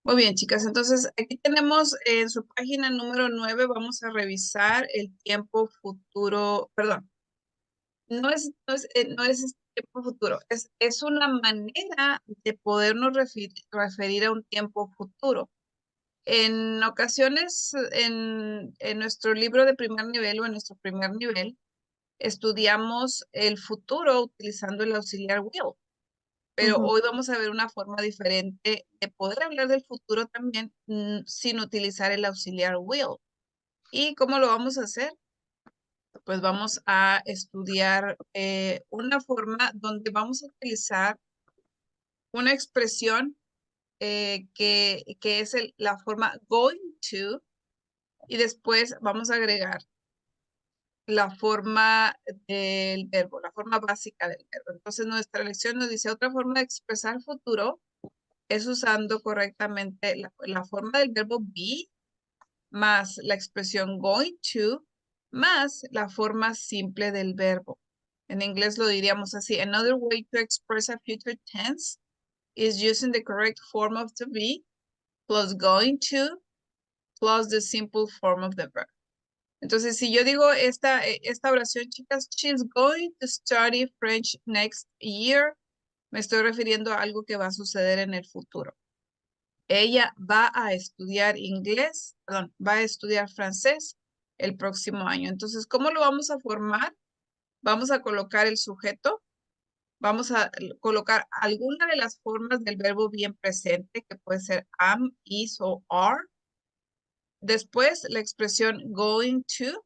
Muy bien, chicas. Entonces, aquí tenemos en su página número 9, vamos a revisar el tiempo futuro, perdón, no es este tiempo futuro, es una manera de podernos referir a un tiempo futuro. En ocasiones, en nuestro libro de primer nivel o en nuestro primer nivel, estudiamos el futuro utilizando el auxiliar will. Pero Ujú. hoy vamos a ver una forma diferente de poder hablar del futuro también sin utilizar el auxiliar will. ¿Y cómo lo vamos a hacer? Pues vamos a estudiar una forma donde vamos a utilizar una expresión que es la forma going to y después vamos a agregar la forma del verbo, la forma básica del verbo. Entonces nuestra lección nos dice otra forma de expresar futuro es usando correctamente la forma del verbo be más la expresión going to más la forma simple del verbo. En inglés lo diríamos así. Another way to express a future tense is using the correct form of the be plus going to plus the simple form of the verb. Entonces, si yo digo esta oración, chicas, she's going to study French next year, me estoy refiriendo a algo que va a suceder en el futuro. Ella va a estudiar inglés, perdón, va a estudiar francés el próximo año. Entonces, ¿cómo lo vamos a formar? Vamos a colocar el sujeto, vamos a colocar alguna de las formas del verbo bien presente, que puede ser am, is o are. Después, la expresión going to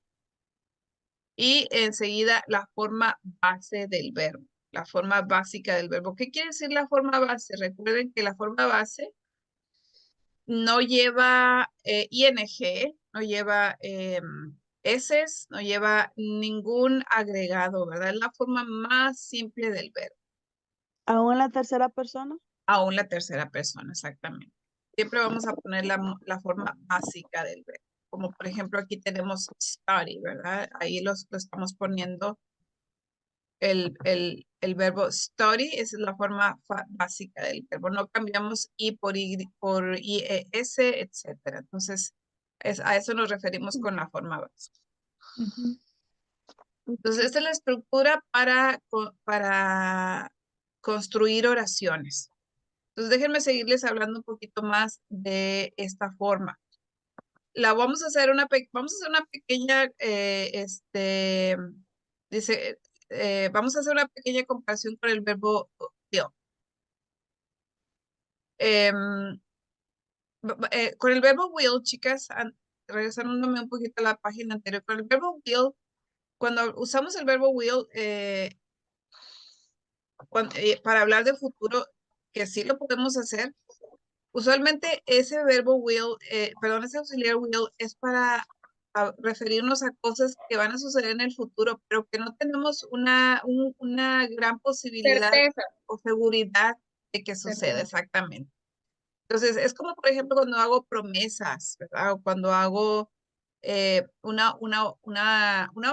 y enseguida la forma base del verbo, la forma básica del verbo. ¿Qué quiere decir la forma base? Recuerden que la forma base no lleva ing, no lleva eses, no lleva ningún agregado, ¿verdad? Es la forma más simple del verbo, ¿Aún en la tercera persona? aún la tercera persona, exactamente. Siempre vamos a poner la forma básica del verbo. Como por ejemplo aquí tenemos study, ¿verdad? Ahí lo estamos poniendo el verbo study, esa es la forma básica del verbo. No cambiamos i por ies, etcétera. Entonces, a eso nos referimos con la forma básica. Ujú. Entonces, esta es la estructura para construir oraciones. Entonces, déjenme seguirles hablando un poquito más de esta forma. Vamos a hacer una pequeña, dice, vamos a hacer una pequeña comparación con el verbo will. Em, con el verbo will, chicas, regresándome un poquito a la página anterior, con el verbo will, cuando usamos el verbo will para hablar de futuro, que sí lo podemos hacer, usualmente ese verbo will, perdón, ese auxiliar will es para referirnos a cosas que van a suceder en el futuro, pero que no tenemos una gran posibilidad Certeza. o seguridad de que suceda Certeza. exactamente. Entonces, es como, por ejemplo, cuando hago promesas, ¿verdad? O cuando hago una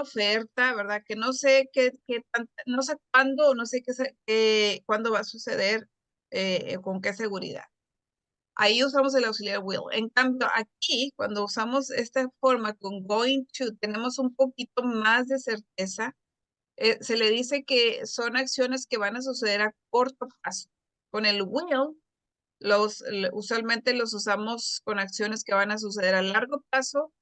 oferta, ¿verdad? Que no sé no sé cuándo, o no sé cuándo va a suceder, con qué seguridad. Ahí usamos el auxiliar will. En cambio, aquí, cuando usamos esta forma con going to, tenemos un poquito más de certeza. Se le dice que son acciones que van a suceder a corto plazo. Con el will, usualmente los usamos con acciones que van a suceder a largo plazo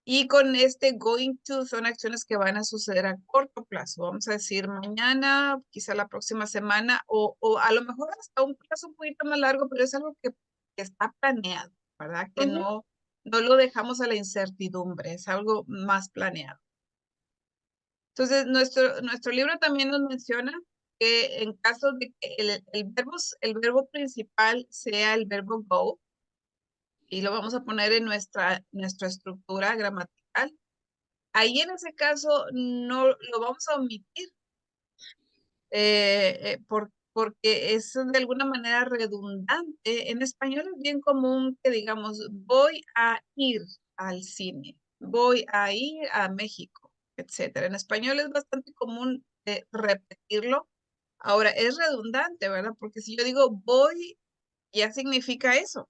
y con este going to son acciones que van a suceder a corto plazo. Vamos a decir mañana, quizá la próxima semana o a lo mejor hasta un plazo un poquito más largo, pero es algo que está planeado, ¿verdad? Que Ujú. no lo dejamos a la incertidumbre, es algo más planeado. Entonces, nuestro libro también nos menciona que en caso de que el verbo principal sea el verbo go, y lo vamos a poner en nuestra estructura gramatical, ahí en ese caso no lo vamos a omitir porque es de alguna manera redundante. En español es bien común que digamos, voy a ir al cine, voy a ir a México, etcétera. En español es bastante común repetirlo. Ahora, es redundante, ¿verdad? Porque si yo digo voy, ya significa eso.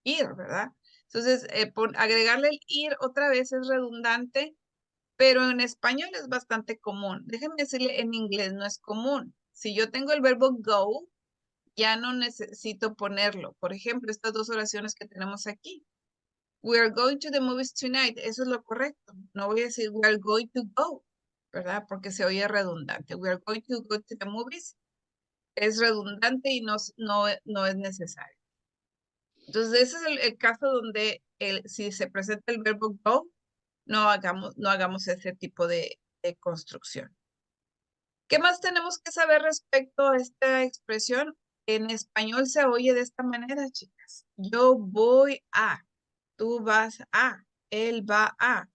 ir, ¿verdad? Entonces, agregarle el ir otra vez es redundante, pero en español es bastante común. Déjenme decirle, en inglés no es común. Si yo tengo el verbo go, ya no necesito ponerlo. Por ejemplo, estas dos oraciones que tenemos aquí. We are going to the movies tonight. Eso es lo correcto. No voy a decir we are going to go, ¿verdad? Porque se oye redundante. We are going to go to the movies. Es redundante y no es necesario. Entonces, ese es el caso donde si se presenta el verbo go, no hagamos ese tipo de construcción. ¿Qué más tenemos que saber respecto a esta expresión? En español se oye de esta manera, chicas. Yo voy a, tú vas a, él va a,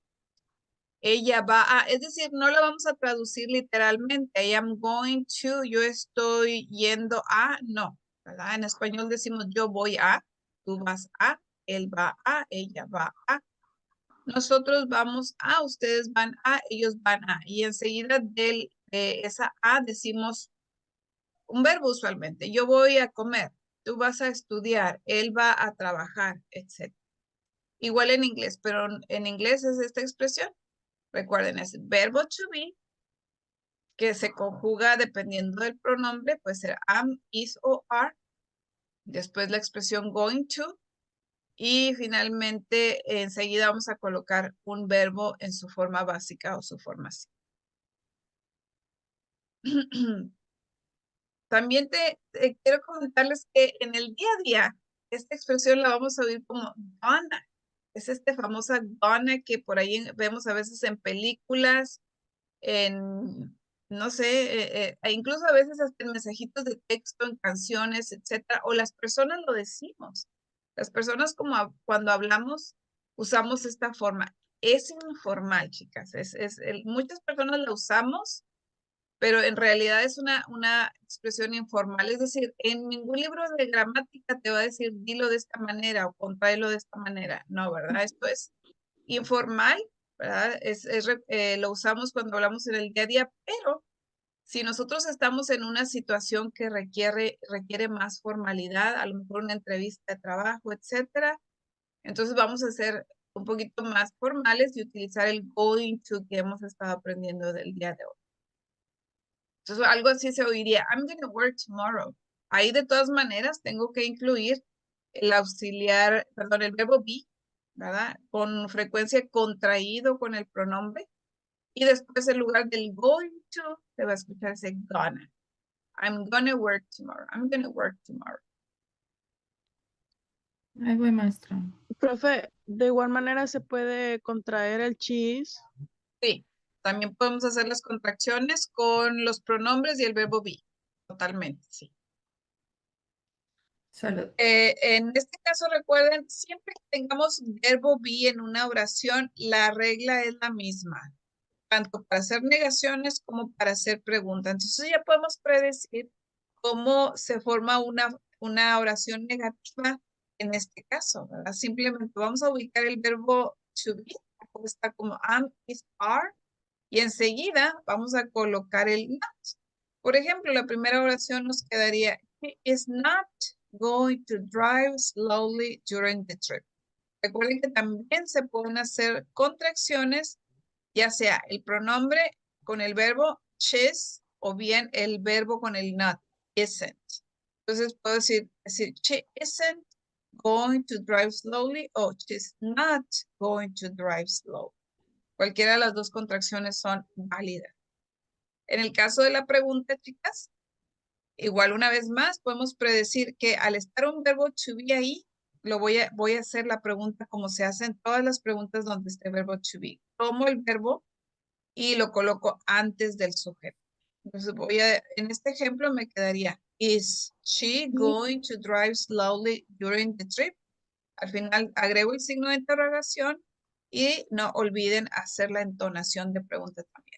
ella va a. Es decir, no la vamos a traducir literalmente. I am going to, yo estoy yendo a, no, ¿verdad? En español decimos yo voy a, tú vas a, él va a, ella va a. Nosotros vamos a, ustedes van a, ellos van a. Y enseguida de esa a decimos un verbo usualmente. Yo voy a comer, tú vas a estudiar, él va a trabajar, etc. Igual en inglés, pero en inglés es esta expresión. Recuerden, es verbo to be, que se conjuga dependiendo del pronombre, puede ser am, is o are. Después la expresión going to. Y finalmente, enseguida vamos a colocar un verbo en su forma básica o su forma así. También quiero comentarles que en el día a día, esta expresión la vamos a oír como gonna. Es esta famosa gonna que por ahí vemos a veces en películas, en, no sé, incluso a veces hasta en mensajitos de texto, en canciones, etcétera, o las personas lo decimos. Las personas como cuando hablamos, usamos esta forma. Es informal, chicas. Muchas personas la usamos, pero en realidad es una expresión informal. Es decir, en ningún libro de gramática te va a decir dilo de esta manera o contráelo de esta manera. No, ¿verdad? Esto es informal, ¿verdad? Lo usamos cuando hablamos en el día a día, pero si nosotros estamos en una situación que requiere más formalidad, a lo mejor una entrevista de trabajo, etcétera, entonces vamos a ser un poquito más formales y utilizar el going to que hemos estado aprendiendo del día de hoy. Entonces, algo así se oiría, I'm going to work tomorrow. Ahí de todas maneras tengo que incluir el auxiliar, perdón, el verbo be, ¿verdad? Con frecuencia contraído con el pronombre. Y después en lugar del going to, se va a escuchar ese gonna. I'm gonna work tomorrow. I'm gonna work tomorrow. Ahí voy, maestra. Profe, de igual manera se puede contraer el cheese. Sí, también podemos hacer las contracciones con los pronombres y el verbo be. Totalmente, sí. Salud. En este caso, recuerden, siempre que tengamos verbo be en una oración, la regla es la misma, tanto para hacer negaciones como para hacer preguntas. Entonces ya podemos predecir cómo se forma una oración negativa en este caso, ¿verdad? Simplemente vamos a ubicar el verbo to be, está como am, is, are, y enseguida vamos a colocar el not. Por ejemplo, la primera oración nos quedaría, he is not going to drive slowly during the trip. Recuerden que también se pueden hacer contracciones, ya sea el pronombre con el verbo she's o bien el verbo con el not, isn't. Entonces puedo decir she isn't going to drive slowly o she's not going to drive slow. Cualquiera de las dos contracciones son válidas. En el caso de la pregunta, chicas, igual una vez más podemos predecir que al estar un verbo to be ahí, voy a hacer la pregunta como se hacen todas las preguntas donde esté verbo to be. Tomo el verbo y lo coloco antes del sujeto. Entonces en este ejemplo me quedaría, is she going to drive slowly during the trip? Al final agrego el signo de interrogación y no olviden hacer la entonación de pregunta también.